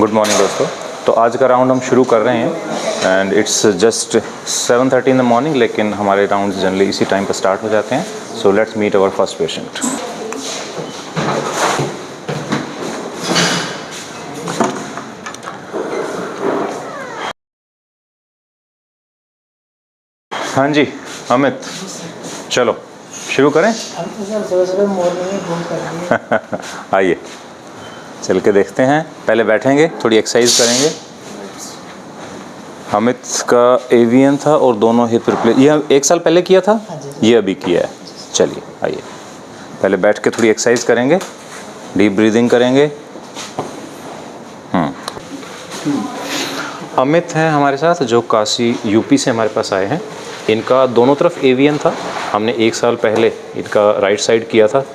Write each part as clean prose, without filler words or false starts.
Good morning दोस्तों। तो आज का राउंड हम शुरू कर रहे हैं and it's just 7:30 in the morning, लेकिन हमारे राउंड जनरली इसी टाइम पर स्टार्ट हो जाते हैं। So let's meet our first patient. हाँ जी अमित, चलो शुरू करें। आइए चल के देखते हैं। पहले बैठेंगे, थोड़ी एक्सरसाइज करेंगे। अमित का एवियन था और दोनों हिप रिप्लेस ये 1 साल पहले किया था, ये अभी किया है। चलिए आइए, पहले बैठ के थोड़ी एक्सरसाइज करेंगे, डीप ब्रीदिंग करेंगे। अमित हैं हमारे साथ, जो काशी यूपी से हमारे पास आए हैं। इनका दोनों तरफ एवियन था। हमने 1 साल पहले इनका राइट साइड किया था।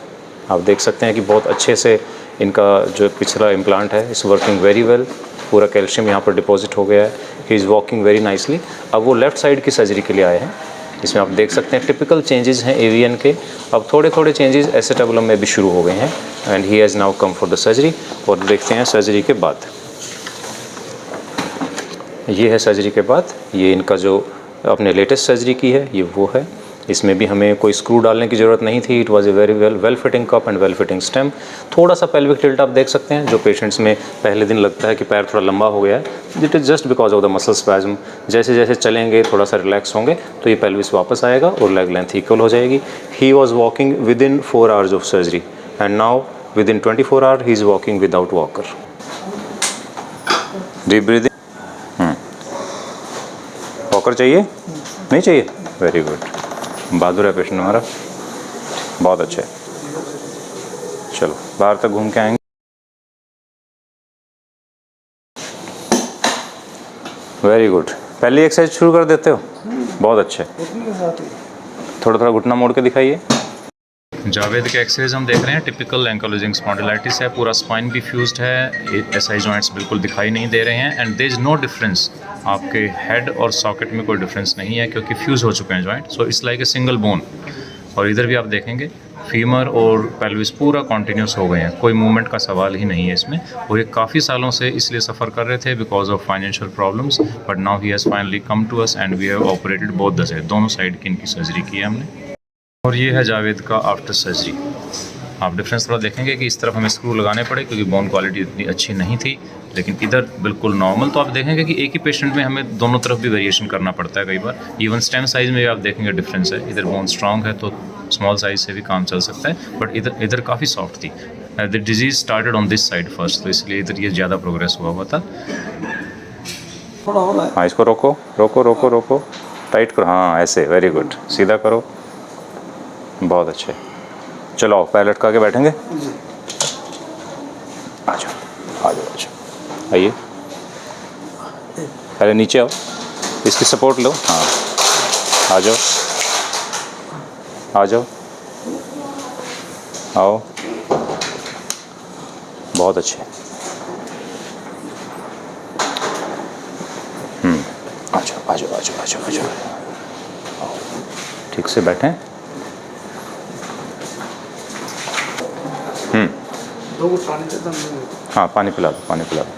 आप देख सकते हैं कि बहुत अच्छे से इनका जो पिछला इम्प्लांट है इस वर्किंग वेरी वेल। पूरा कैल्शियम यहाँ पर डिपॉजिट हो गया है। ही इज़ वॉकिंग वेरी नाइसली। अब वो लेफ़्ट साइड की सर्जरी के लिए आए हैं। इसमें आप देख सकते हैं टिपिकल चेंजेस हैं एवियन के। अब थोड़े थोड़े चेंजेस एसेटाबुलम में भी शुरू हो गए हैं and he has now come for the surgery. और देखते हैं सर्जरी के बाद। ये है सर्जरी के बाद, ये इनका जो अपने लेटेस्ट सर्जरी की है ये वो है। इसमें भी हमें कोई स्क्रू डालने की ज़रूरत नहीं थी। It was a very well fitting cup and well fitting stem. थोड़ा सा पेल्विक टिल्ट आप देख सकते हैं, जो पेशेंट्स में पहले दिन लगता है कि पैर थोड़ा लंबा हो गया है। It is just because of the muscle spasm. जैसे जैसे चलेंगे, थोड़ा सा रिलैक्स होंगे तो ये पेल्विस वापस आएगा और लेग लेंथ इक्वल हो जाएगी। He was walking within 4 hours of surgery and now within 24 hour he is walking without walker. Deep breathing. Walker चाहिए? नहीं चाहिए? वेरी गुड, बहादुर है पेशेंट हमारा, बहुत अच्छा है। चलो बाहर तक घूम के आएंगे। वेरी गुड, पहली एक्सरसाइज शुरू कर देते हो, बहुत अच्छा है। थोड़ा थोड़ा घुटना मोड़ के दिखाइए। जावेद के एक्सरसाइज हम देख रहे हैं। टिपिकल एंकलोजिंग स्पॉन्डिलाइटिस है, पूरा स्पाइन भी फ्यूज्ड है। एसआई जॉइंट्स बिल्कुल दिखाई नहीं दे रहे हैं and there is no difference. आपके हेड और सॉकेट में कोई डिफरेंस नहीं है क्योंकि फ्यूज़ हो चुके हैं joint. So it's like a single bone. और इधर भी आप देखेंगे फीमर और पेल्विस पूरा कॉन्टीन्यूस हो गए हैं, कोई मूवमेंट का सवाल ही नहीं है इसमें। वो ये काफ़ी सालों से इसलिए सफ़र कर रहे थे because of financial problems, but now he has finally come to us and we have operated both the side, दोनों साइड की इनकी सर्जरी की है हमने। और ये है जावेद का आफ्टर सर्जरी। आप डिफरेंस थोड़ा देखेंगे कि इस तरफ हमें स्क्रू लगाने पड़े क्योंकि बोन क्वालिटी इतनी अच्छी नहीं थी, लेकिन इधर बिल्कुल नॉर्मल। तो आप देखेंगे कि एक ही पेशेंट में हमें दोनों तरफ भी वेरिएशन करना पड़ता है कई बार। इवन स्टेम साइज़ में भी आप देखेंगे डिफरेंस है। इधर बोन स्ट्रॉन्ग है तो स्मॉल साइज़ से भी काम चल सकता है, बट इधर काफ़ी सॉफ्ट थी। The disease started on this side first, तो इसलिए इधर ये ज़्यादा प्रोग्रेस हुआ था। हाँ, इसको रोको रोको रोको रोको, टाइट करो। हाँ ऐसे, वेरी गुड, सीधा करो, बहुत अच्छे। चलो पैर लटका के बैठेंगे। आ जाओ आ जाओ आ जाओ, आइए पहले नीचे आओ, इसकी सपोर्ट लो। हाँ आ जाओ आ जाओ, आओ, बहुत अच्छे। आ जाओ आ जाओ आ जाओ आ जाओ आ जाओ, ठीक से बैठें। हाँ पानी पिला दो, पानी पिला दो।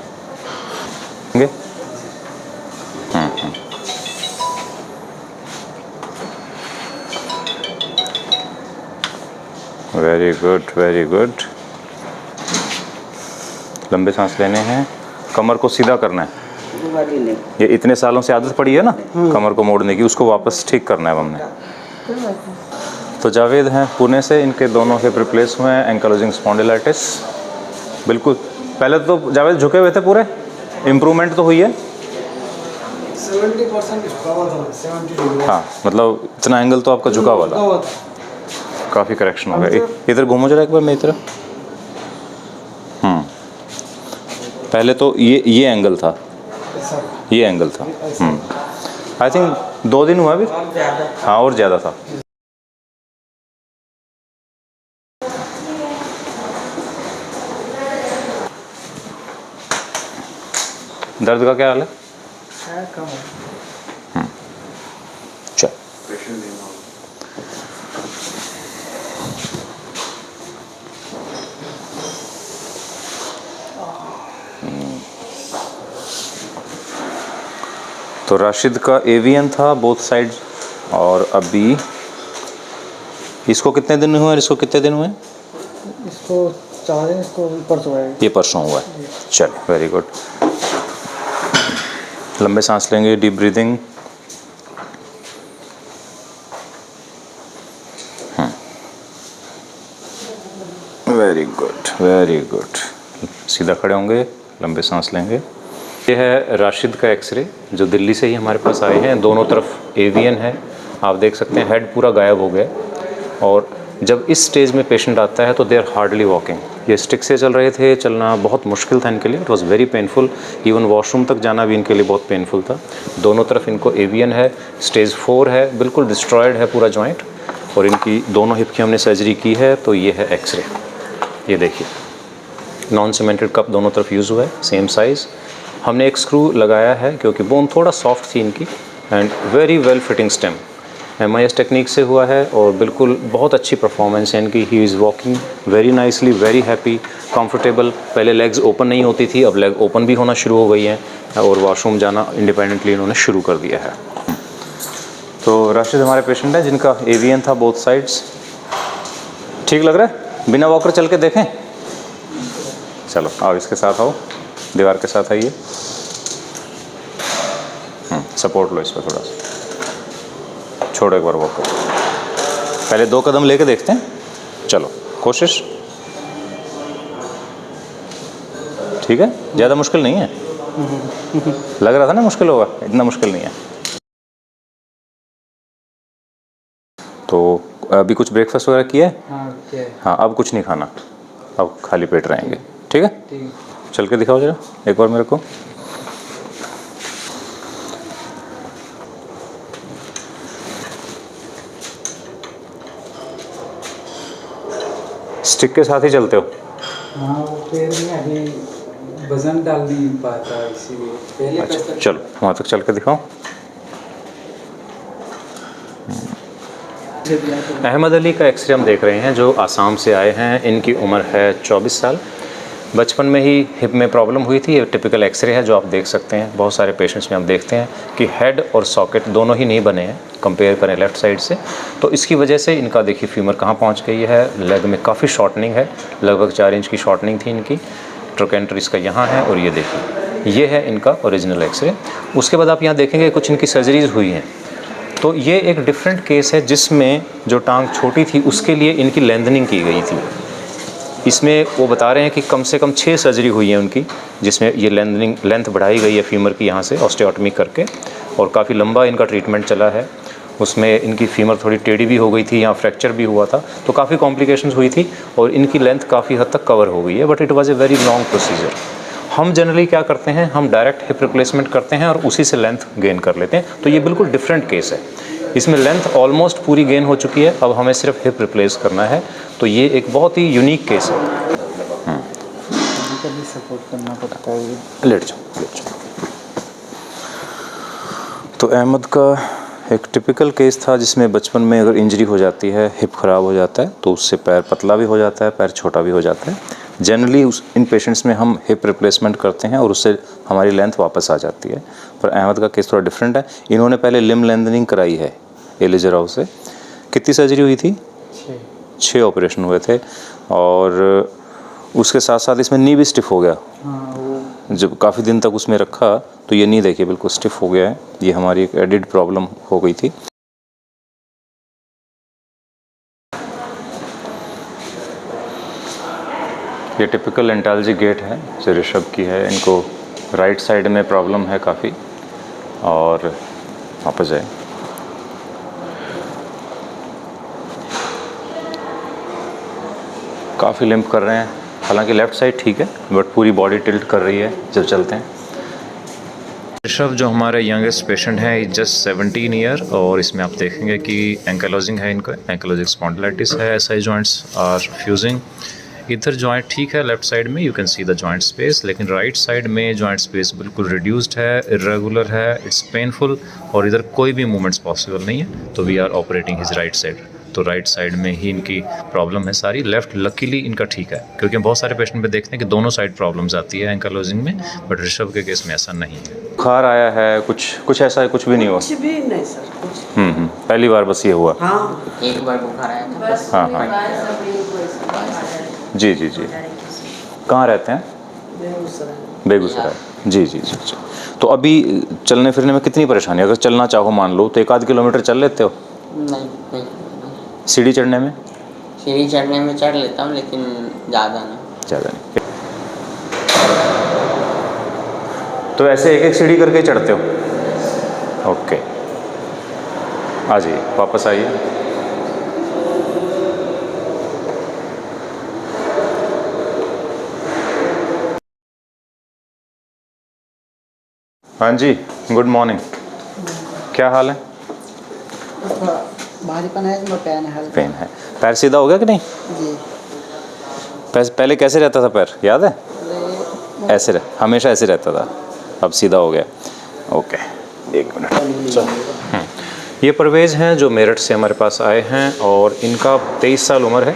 Very good very good. लंबे सांस लेने हैं, कमर को सीधा करना है। ये इतने सालों से आदत पड़ी है ना कमर को मोड़ने की, उसको वापस ठीक करना है हमने। तो जावेद हैं पुणे से, इनके दोनों हिप रिप्लेस हुए हैं, एंकलोजिंग स्पॉन्डिलाइटिस। बिल्कुल पहले तो जावेद झुके हुए थे पूरे, इम्प्रूवमेंट तो हुई है 70% झुका हुआ था, 70। हाँ मतलब इतना एंगल तो आपका झुका हुआ था, काफ़ी करेक्शन हो गया। इधर घूमो जरा एक बार मेरी तरफ। पहले तो ये एंगल था, ये एंगल था। आई थिंक 2 दिन हुआ अभी। हाँ और ज़्यादा था। दर्द का क्या हाल है? चल तो राशिद का एवियन था बोथ साइड, और अभी इसको कितने दिन हुए और इसको कितने दिन हुए? इसको 4 दिन, इसको परसों है। ये परसों हुआ है। चलिए वेरी गुड। लंबे सांस लेंगे, deep breathing. Very good very good. सीधा खड़े होंगे, लंबे सांस लेंगे। ये है राशिद का एक्सरे जो दिल्ली से ही हमारे पास आए हैं। दोनों तरफ एवियन है, आप देख सकते हैं। हेड पूरा गायब हो गया, और जब इस स्टेज में पेशेंट आता है तो दे आर हार्डली वॉकिंग। ये स्टिक से चल रहे थे, चलना बहुत मुश्किल था इनके लिए। It was very painful. Even washroom तक जाना भी इनके लिए बहुत पेनफुल था। दोनों तरफ इनको एवियन है, स्टेज 4 है, बिल्कुल डिस्ट्रॉयड है पूरा जॉइंट, और इनकी दोनों हिप की हमने सर्जरी की है। तो ये है एक्सरे, ये देखिए। नॉन सीमेंटेड कप दोनों तरफ यूज़ हुआ है, सेम साइज़। हमने एक स्क्रू लगाया है क्योंकि बोन थोड़ा सॉफ्ट थी इनकी, and very well fitting stem. MIS technique से हुआ है, और बिल्कुल बहुत अच्छी परफॉर्मेंस है इनकी। ही is walking very nicely, very happy, comfortable. पहले लेग्स ओपन नहीं होती थी, अब लेग ओपन भी होना शुरू हो गई हैं, और वॉशरूम जाना इंडिपेंडेंटली इन्होंने शुरू कर दिया है। तो राशिद हमारे पेशेंट है जिनका एवियन था बोथ साइड्स। ठीक लग रहा है? बिना वॉकर चल के देखें? चलो आओ, इसके साथ आओ, दीवार के साथ आइए। सपोर्ट लो इस पर थोड़ा सा, छोड़ो एक बार वॉकर। पहले 2 कदम लेके देखते हैं, चलो कोशिश। ठीक है, ज़्यादा मुश्किल नहीं है। लग रहा था ना मुश्किल होगा, इतना मुश्किल नहीं है। तो अभी कुछ ब्रेकफास्ट वगैरह किया है? हाँ, अब कुछ नहीं खाना, अब खाली पेट रहेंगे। ठीक है, चल के दिखाओ जरा एक बार मेरे को। स्टिक के साथ ही चलते हो? हाँ, वो पैर में अभी वजन डाल नहीं पाता, इसीलिए पहले अच्छा, चलो वहाँ तक चल के दिखाओ। अहमद अली का एक्सरे हम देख रहे हैं, जो आसाम से आए हैं। इनकी उम्र है 24 साल। बचपन में ही हिप में प्रॉब्लम हुई थी। ये टिपिकल एक्सरे है जो आप देख सकते हैं। बहुत सारे पेशेंट्स में हम देखते हैं कि हेड और सॉकेट दोनों ही नहीं बने हैं, कंपेयर करें लेफ़्ट साइड से। तो इसकी वजह से इनका देखिए फीमर कहाँ पहुँच गई है। लेग में काफ़ी शॉर्टनिंग है, लगभग 4 इंच की शॉर्टनिंग थी इनकी। ट्रोकेंटर इसका यहाँ है, और ये देखिए ये है इनका ओरिजिनल एक्सरे। उसके बाद आप यहाँ देखेंगे कुछ इनकी सर्जरीज़ हुई हैं। तो ये एक डिफरेंट केस है जिसमें जो टांग छोटी थी उसके लिए इनकी लेंथनिंग की गई थी। इसमें वो बता रहे हैं कि कम से कम 6 सर्जरी हुई है उनकी, जिसमें ये लेंथ बढ़ाई गई है फीमर की यहाँ से ऑस्टियोटमी करके, और काफ़ी लंबा इनका ट्रीटमेंट चला है। उसमें इनकी फीमर थोड़ी टेढ़ी भी हो गई थी, यहाँ फ्रैक्चर भी हुआ था, तो काफ़ी कॉम्प्लिकेशंस हुई थी, और इनकी लेंथ काफ़ी हद तक कवर हो गई है। But it was a very long procedure. हम जनरली क्या करते हैं, हम डायरेक्ट हिप रिप्लेसमेंट करते हैं और उसी से लेंथ गेन कर लेते हैं। तो ये बिल्कुल डिफरेंट केस है। इसमें लेंथ ऑलमोस्ट पूरी गेन हो चुकी है, अब हमें सिर्फ हिप रिप्लेस करना है। तो ये एक बहुत ही यूनिक केस है। कभी सपोर्ट करना पड़ता है। लेट जाओ, लेट जाओ। तो अहमद का एक टिपिकल केस था जिसमें बचपन में अगर इंजरी हो जाती है, हिप ख़राब हो जाता है, तो उससे पैर पतला भी हो जाता है, पैर छोटा भी हो जाता है। जनरली इन पेशेंट्स में हम हिप रिप्लेसमेंट करते हैं और उससे हमारी लेंथ वापस आ जाती है। पर अहमद का केस थोड़ा डिफरेंट है। इन्होंने पहले लिम लेंथनिंग कराई है एलिजा राव से। कितनी सर्जरी हुई थी? 6 ऑपरेशन हुए थे, और उसके साथ साथ इसमें नी भी स्टिफ हो गया। जब काफ़ी दिन तक उसमें रखा तो ये नी देखिए बिल्कुल स्टिफ हो गया है। ये हमारी एक एडिड प्रॉब्लम हो गई थी। ये टिपिकल एंटालजी गेट है जो ऋषभ की है। इनको राइट साइड में प्रॉब्लम है काफ़ी, और वापस जाए। काफ़ी लिम्प कर रहे हैं, हालांकि लेफ़्ट साइड ठीक है, बट पूरी बॉडी टिल्ट कर रही है जब चलते हैं। ऋषभ जो हमारे यंगेस्ट पेशेंट हैं, जस्ट 17 ईयर, और इसमें आप देखेंगे कि एंकाइलोजिंग है इनका, एंकाइलोजिक स्पॉन्डिलाइटिस है। SI joints are fusing. इधर जॉइंट ठीक है लेफ्ट साइड में, you can see the joint space, लेकिन राइट साइड में जॉइंट स्पेस बिल्कुल रिड्यूस्ड है, इरेगुलर है, इट्स पेनफुल, और इधर कोई भी मूवमेंट्स पॉसिबल नहीं है। तो we are operating his right side. तो राइट साइड में ही इनकी प्रॉब्लम है सारी। लेफ्ट लकीली इनका ठीक है, क्योंकि हम बहुत सारे पेशेंट पे देखते हैं कि दोनों साइड प्रॉब्लम्स आती है एंकाइलोजिंग में, बट ऋषभ के केस में ऐसा नहीं है। बुखार आया है, कुछ ऐसा है, कुछ भी नहीं हुआ? कुछ भी नहीं सर, कुछ। पहली बार बस ये हुआ? हाँ, एक बार बुखार आया था बस। हाँ हाँ जी जी जी। कहाँ रहते हैं? बेगूसराय। बेगूसराय। जी जी जी जी। तो अभी चलने फिरने में कितनी परेशानी? अगर चलना चाहो मान लो तो 1-8 किलोमीटर चल लेते हो? नहीं। सीढ़ी चढ़ने में? सीढ़ी चढ़ने में चढ़ लेता हूँ, लेकिन ज़्यादा ना। ज़्यादा नहीं। तो ऐसे एक एक सीढ़ी करके चढ़ते हो? ओके, आ जाइए, वापस आइए। हाँ जी, गुड मॉर्निंग। क्या हाल है? थोड़ा भारीपन है, इसमें पेन है हल्का। पेन है। पैर सीधा हो गया कि नहीं? जी। पहले कैसे रहता था पैर, याद है? ये ऐसे हमेशा ऐसे रहता था, अब सीधा हो गया। Okay, 1 minute. ये परवेज़ हैं जो मेरठ से हमारे पास आए हैं और इनका 23 साल उम्र है,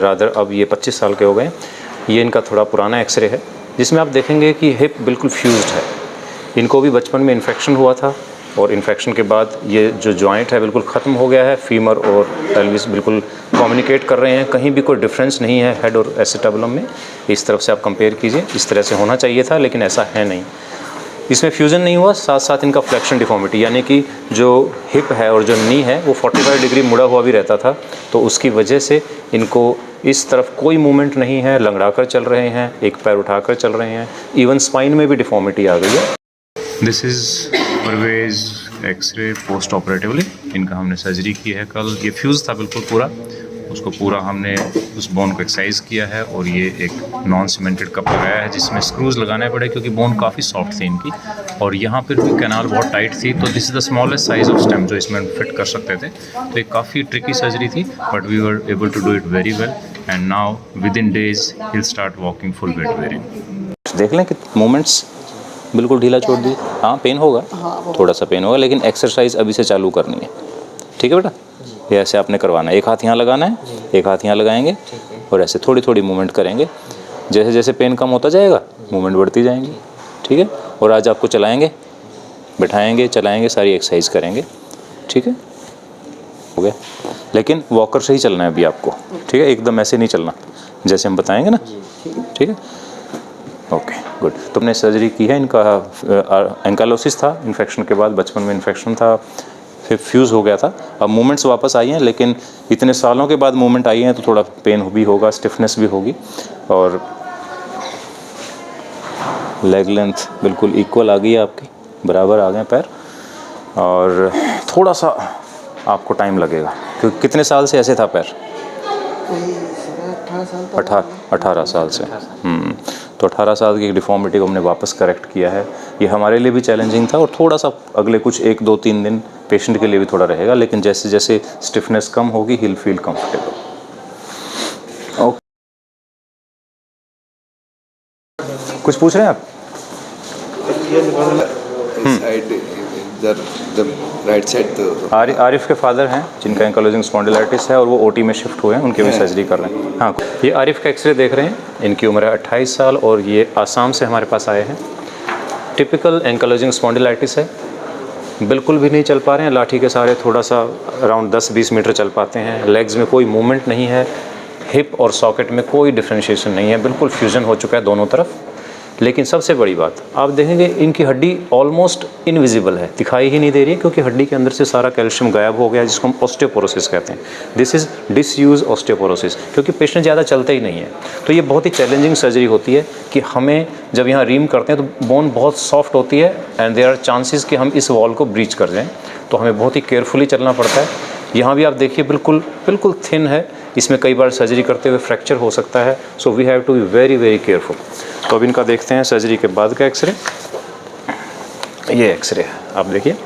रादर अब ये 25 साल के हो गए। ये इनका थोड़ा पुराना एक्सरे है जिसमें आप देखेंगे कि हिप बिल्कुल फ्यूज्ड है। इनको भी बचपन में इन्फेक्शन हुआ था और इन्फेक्शन के बाद ये जो जॉइंट है बिल्कुल ख़त्म हो गया है। फीमर और पेल्विस बिल्कुल कम्युनिकेट कर रहे हैं, कहीं भी कोई डिफरेंस नहीं है हेड और एसिटाबुलम में। इस तरफ से आप कंपेयर कीजिए, इस तरह से होना चाहिए था लेकिन ऐसा है नहीं। इसमें फ्यूज़न नहीं हुआ, साथ साथ इनका फ्लेक्शन डिफॉर्मिटी, यानी कि जो हिप है और जो नी है वो 45 डिग्री मुड़ा हुआ भी रहता था, तो उसकी वजह से इनको इस तरफ कोई मूवमेंट नहीं है, लंगड़ा कर चल रहे हैं, एक पैर उठाकर चल रहे हैं, इवन स्पाइन में भी डिफॉर्मिटी आ गई है। This is Parvez X ray post operatively. इनका हमने सर्जरी की है कल। ये फ्यूज़ था बिल्कुल पूरा, उसको पूरा हमने उस बोन को एक्सरसाइज किया है और ये एक नॉन सीमेंटेड कप लगाया है जिसमें स्क्रूज लगाने पड़े क्योंकि बोन काफ़ी सॉफ्ट थी इनकी और यहाँ पर भी कैनाल बहुत टाइट थी। तो this is the smallest size of stem जो इसमें फिट कर सकते थे। तो एक काफ़ी ट्रिकी सर्जरी थी but we were able to do it very well and now within days he will start walking full weight bearing. देख लें कि मूवमेंट्स बिल्कुल ढीला छोड़ दी। हाँ पेन होगा, थोड़ा सा पेन होगा, लेकिन एक्सरसाइज अभी से चालू करनी है। ठीक है बेटा, ये ऐसे आपने करवाना है। एक हाथ यहाँ लगाना है, एक हाथ यहाँ लगाएंगे और ऐसे थोड़ी थोड़ी मूवमेंट करेंगे। जैसे जैसे पेन कम होता जाएगा मूवमेंट बढ़ती जाएंगी। ठीक है, और आज आपको चलाएंगे, बैठाएंगे, चलाएंगे, सारी एक्सरसाइज करेंगे। ठीक है, हो गया। लेकिन वॉकर से ही चलना है अभी आपको। ठीक है, एकदम ऐसे नहीं चलना, जैसे हम बताएंगे ना। ठीक है, ओके गुड। तुमने सर्जरी की है, इनका एंकालोसिस था, इन्फेक्शन के बाद बचपन में इन्फेक्शन था, फिर फ्यूज़ हो गया था। अब मूवमेंट्स वापस आई हैं, लेकिन इतने सालों के बाद मूवमेंट आई हैं तो थोड़ा पेन भी होगा, स्टिफनेस भी होगी। और लेग लेंथ बिल्कुल इक्वल आ गई है आपकी, बराबर आ गए पैर। और थोड़ा सा आपको टाइम लगेगा क्योंकि कितने साल से ऐसे था पैर? 18 साल से। तो 18 साल की डिफॉर्मिटी को हमने वापस करेक्ट किया है। ये हमारे लिए भी चैलेंजिंग था और थोड़ा सा अगले कुछ 1-2-3 दिन पेशेंट के लिए भी थोड़ा रहेगा, लेकिन जैसे जैसे स्टिफनेस कम होगी he will feel comfortable. Okay, कुछ पूछ रहे हैं आप? राइट साइड आरिफ के फादर हैं जिनका एंकालोजिंग स्पॉन्डिलाइटिस है और वो ओटी में शिफ्ट हुए हैं, उनके भी सर्जरी कर रहे हैं। हाँ, ये आरिफ का एक्सरे देख रहे हैं। इनकी उम्र है 28 साल और ये आसाम से हमारे पास आए हैं। टिपिकल एंकालोजिंग स्पॉन्डिलाइटिस है, बिल्कुल भी नहीं चल पा रहे हैं, लाठी के सहारे थोड़ा सा अराउंड 10-20 मीटर चल पाते हैं। लेग्स में कोई मूवमेंट नहीं है, हिप और सॉकेट में कोई डिफ्रेंशिएशन नहीं है, बिल्कुल फ्यूजन हो चुका है दोनों तरफ। लेकिन सबसे बड़ी बात आप देखेंगे, इनकी हड्डी ऑलमोस्ट इनविजिबल है, दिखाई ही नहीं दे रही है क्योंकि हड्डी के अंदर से सारा कैल्शियम गायब हो गया, जिसको हम ऑस्टियोपोरोसिस कहते हैं। दिस इज़ डिसयूज ऑस्टियोपोरोसिस, क्योंकि पेशेंट ज़्यादा चलते ही नहीं है। तो ये बहुत ही चैलेंजिंग सर्जरी होती है कि हमें जब यहाँ रीम करते हैं तो बोन बहुत सॉफ्ट होती है एंड देयर आर चांसेस कि हम इस वॉल को ब्रीच कर जाएँ, तो हमें बहुत ही केयरफुली चलना पड़ता है। यहाँ भी आप देखिए बिल्कुल थिन है, इसमें कई बार सर्जरी करते हुए फ्रैक्चर हो सकता है। So we have to be very very careful. तो अब इनका देखते हैं सर्जरी के बाद का एक्सरे। ये एक्सरे है, आप देखिए।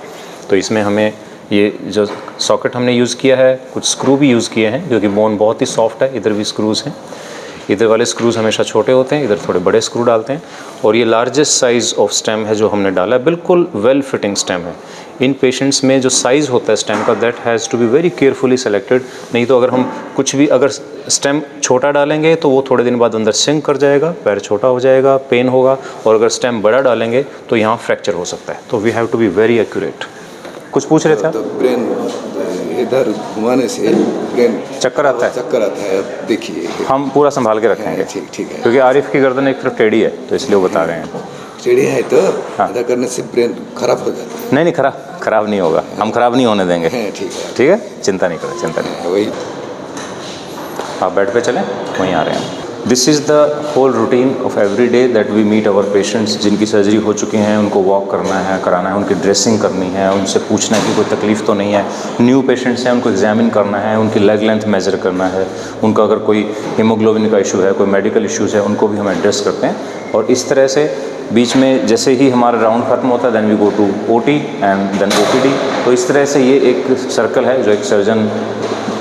तो इसमें हमें ये जो सॉकेट हमने यूज़ किया है, कुछ स्क्रू भी यूज़ किए हैं क्योंकि बोन बहुत ही सॉफ्ट है। इधर भी स्क्रूज़ हैं, इधर वाले स्क्रूज़ हमेशा छोटे होते हैं, इधर थोड़े बड़े स्क्रू डालते हैं। और ये लार्जेस्ट साइज़ ऑफ स्टेम है जो हमने डाला है, बिल्कुल वेल फिटिंग स्टेम है। इन पेशेंट्स में जो साइज़ होता है स्टेम का that has to be very carefully selected. नहीं तो अगर हम कुछ भी अगर स्टेम छोटा डालेंगे तो वो थोड़े दिन बाद अंदर सिंक कर जाएगा, पैर छोटा हो जाएगा, पेन होगा, और अगर स्टेम बड़ा डालेंगे तो यहाँ फ्रैक्चर हो सकता है। तो we have to be very accurate. कुछ पूछ रहे थे आप? तो ब्रेन इधर घुमाने से ब्रेन चक्कर आता है? चक्कर आता है, अब देखिए। हम पूरा संभाल के रखेंगे। ठीक ठीक है। क्योंकि आरिफ की गर्दन एक तरफ टेढ़ी है तो इसलिए वो बता रहे हैं। टेढ़ी है तो हाँ। ऐसा करने से ब्रेन खराब हो जाता है। नहीं खराब नहीं होगा, हम खराब नहीं होने देंगे। ठीक है। ठीक है, चिंता नहीं करें, चिंता नहीं। वही आप बेड पे चलें, वहीं आ रहे हैं। This is the whole routine of every day that we meet our patients जिनकी सर्जरी हो चुकी हैं, उनको वॉक करना है, कराना है, उनकी ड्रेसिंग करनी है, उनसे पूछना है कि कोई तकलीफ़ तो नहीं है। न्यू पेशेंट्स हैं, उनको एग्जामिन करना है, उनकी लेग लेंथ मेज़र करना है, उनका अगर कोई हीमोग्लोबिन का इशू है, कोई मेडिकल इश्यूज़ है, उनको भी हम एड्रेस करते हैं। और इस तरह से बीच में जैसे ही हमारा राउंड ख़त्म होता है then we go to OT and then OPD। तो इस तरह से ये एक सर्कल है जो एक सर्जन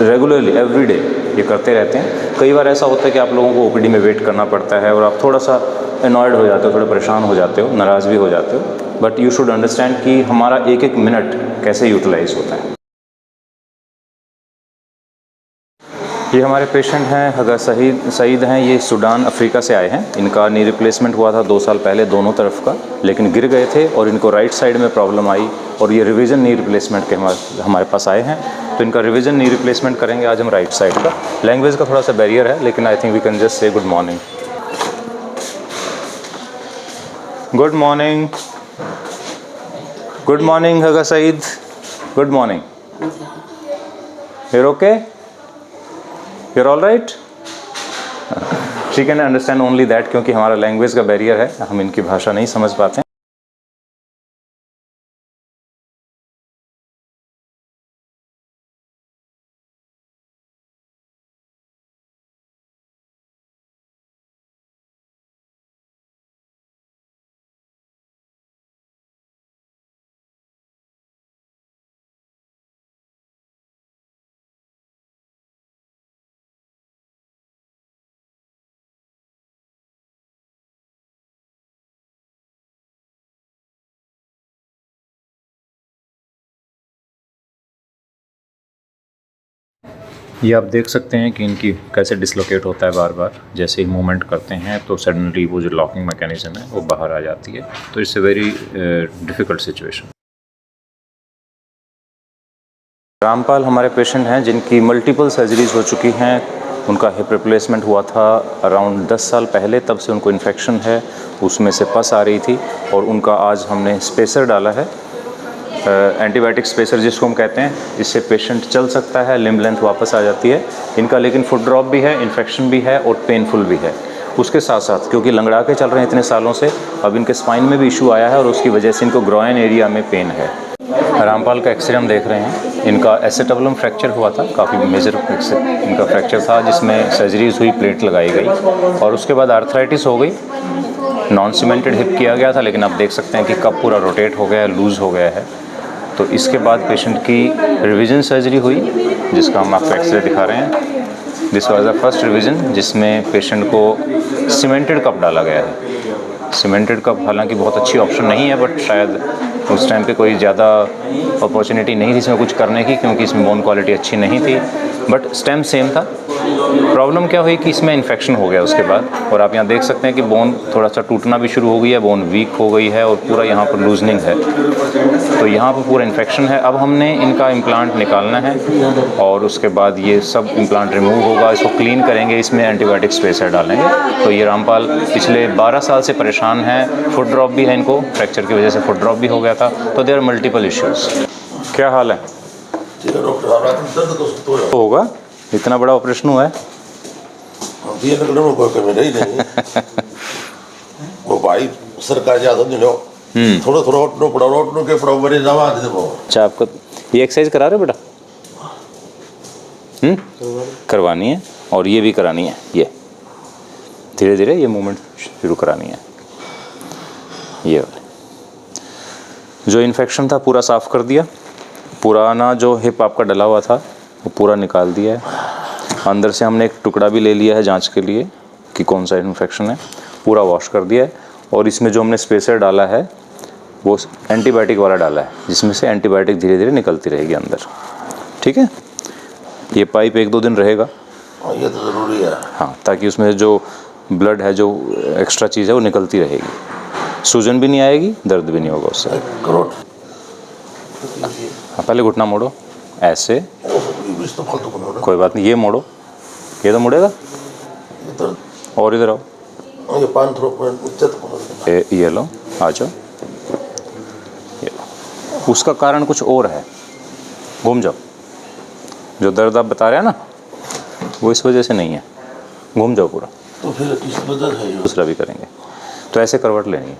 रेगुलरली एवरी डे ये करते रहते हैं। कई बार ऐसा होता है कि आप लोगों को OPD में वेट करना पड़ता है और आप थोड़ा सा अनॉयड हो जाते हो, थोड़े परेशान हो जाते हो, नाराज़ भी हो जाते हो, बट यू शुड अंडरस्टैंड कि हमारा एक एक मिनट कैसे यूटिलाइज होता है। ये हमारे पेशेंट हैं हगा सईद हैं। ये सूडान अफ्रीका से आए हैं। इनका नी रिप्लेसमेंट हुआ था 2 साल पहले दोनों तरफ का, लेकिन गिर गए थे और इनको राइट साइड में प्रॉब्लम आई और ये रिवीजन नी रिप्लेसमेंट के हमारे पास आए हैं। तो इनका रिवीजन नी रिप्लेसमेंट करेंगे आज हम राइट साइड का। लैंग्वेज का थोड़ा सा बैरियर है, लेकिन I think we can just say good morning. Good morning, good morning हगा Saeed, good morning. You're okay? You're all right? She can understand only that क्योंकि हमारा लैंग्वेज का बैरियर है, हम इनकी भाषा नहीं समझ पाते हैं। ये आप देख सकते हैं कि इनकी कैसे डिसलोकेट होता है बार बार। जैसे ही मूवमेंट करते हैं तो सडनली वो जो लॉकिंग मैकेनिज्म है वो बाहर आ जाती है। तो it's a very difficult situation. Rampal हमारे पेशेंट हैं जिनकी मल्टीपल सर्जरीज हो चुकी हैं। उनका हिप रिप्लेसमेंट हुआ था अराउंड 10 साल पहले, तब से उनको इन्फेक्शन है, उसमें से पस आ रही थी और उनका आज हमने स्पेसर डाला है, एंटीबायोटिक स्पेसर जिसको हम कहते हैं। इससे पेशेंट चल सकता है, लिम्ब लेंथ वापस आ जाती है। इनका लेकिन फुट ड्रॉप भी है, इन्फेक्शन भी है और पेनफुल भी है। उसके साथ साथ क्योंकि लंगड़ा के चल रहे हैं इतने सालों से, अब इनके स्पाइन में भी इशू आया है और उसकी वजह से इनको ग्रॉइन एरिया में पेन है। रामपाल का एक्सरे हम देख रहे हैं। इनका एसेटबुलम फ्रैक्चर हुआ था, काफ़ी मेजर इनका फ्रैक्चर था जिसमें सर्जरीज हुई, प्लेट लगाई गई और उसके बाद आर्थराइटिस हो गई। नॉन सीमेंटेड हिप किया गया था, लेकिन आप देख सकते हैं कि कब पूरा रोटेट हो गया है, लूज़ हो गया है। तो इसके बाद पेशेंट की रिवीजन सर्जरी हुई जिसका हम आपको एक्सरे दिखा रहे हैं। This was the first revision जिसमें पेशेंट को सीमेंटेड कप डाला गया है। सीमेंटेड कप हालांकि बहुत अच्छी ऑप्शन नहीं है, बट शायद उस टाइम पे कोई ज़्यादा अपॉर्चुनिटी नहीं थी इसमें कुछ करने की, क्योंकि इसमें बोन क्वालिटी अच्छी नहीं थी, बट स्टेम सेम था। प्रॉब्लम क्या हुई कि इसमें इन्फेक्शन हो गया उसके बाद, और आप यहाँ देख सकते हैं कि बोन थोड़ा सा टूटना भी शुरू हो गई है, बोन वीक हो गई है और पूरा यहाँ पर लूजनिंग है। तो यहाँ पर पूरा इन्फेक्शन है। अब हमने इनका इम्प्लांट निकालना है और उसके बाद ये सब इम्प्लांट रिमूव होगा, इसको क्लीन करेंगे, इसमें एंटीबायोटिक स्पेसर डालेंगे। तो ये रामपाल पिछले 12 साल से परेशान है। फुट ड्रॉप भी है इनको, फ्रैक्चर की वजह से फुट ड्रॉप भी हो गया था। तो देयर आर मल्टीपल इश्यूज़। क्या हाल है? तो होगा, इतना बड़ा ऑपरेशन हुआ है। वो भाई सरकार ज्यादा नहीं लो, थोड़ा थोड़ा उठनो पड़ा, उठनो के पड़ा बड़े दवा दे दो। अच्छा, आपको ये एक्सरसाइज करा रहे हो बेटा? करवानी है और ये भी करानी है। ये धीरे धीरे ये मूवमेंट शुरू करानी है। ये जो इन्फेक्शन था पूरा साफ़ कर दिया, पुराना जो हिप आपका डला हुआ था वो पूरा निकाल दिया है। अंदर से हमने एक टुकड़ा भी ले लिया है जांच के लिए कि कौन सा इन्फेक्शन है, पूरा वॉश कर दिया है। और इसमें जो हमने स्पेसर डाला है वो एंटीबायोटिक वाला डाला है, जिसमें से एंटीबायोटिक धीरे धीरे निकलती रहेगी अंदर। ठीक है, ये पाइप 1-2 दिन रहेगा। हाँ, ये तो ज़रूरी है। हाँ, ताकि उसमें जो ब्लड है, जो एक्स्ट्रा चीज़ है, वो निकलती रहेगी। सूजन भी नहीं आएगी, दर्द भी नहीं होगा उससे। करोट हाँ, पहले घुटना मोड़ो ऐसे, तो फालतू बना रहा कोई बात नहीं, ये मोड़ो, ये तो मुड़ेगा। है। ये तो और इधर आओ, ये 5 थ्रो ऊंचे तो बना रहा है। ये लो, आ जाओ, ये लो। उसका कारण कुछ और है, घूम जाओ। जो दर्द आप बता रहे हैं ना, वो इस वजह से नहीं है, घूम जाओ पूरा। तो फिर किस वजह है ये? दूसरा भी करेंगे। तो ऐसे करवट लेनी है,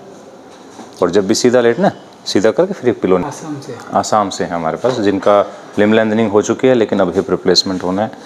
और जब भी सीधा लेटना, सीधा करके फिर एक पिलो। आसाम से आसाम से है हमारे पास, जिनका लिम्ब लेंथनिंग हो चुकी है, लेकिन अब हिप रिप्लेसमेंट होना है।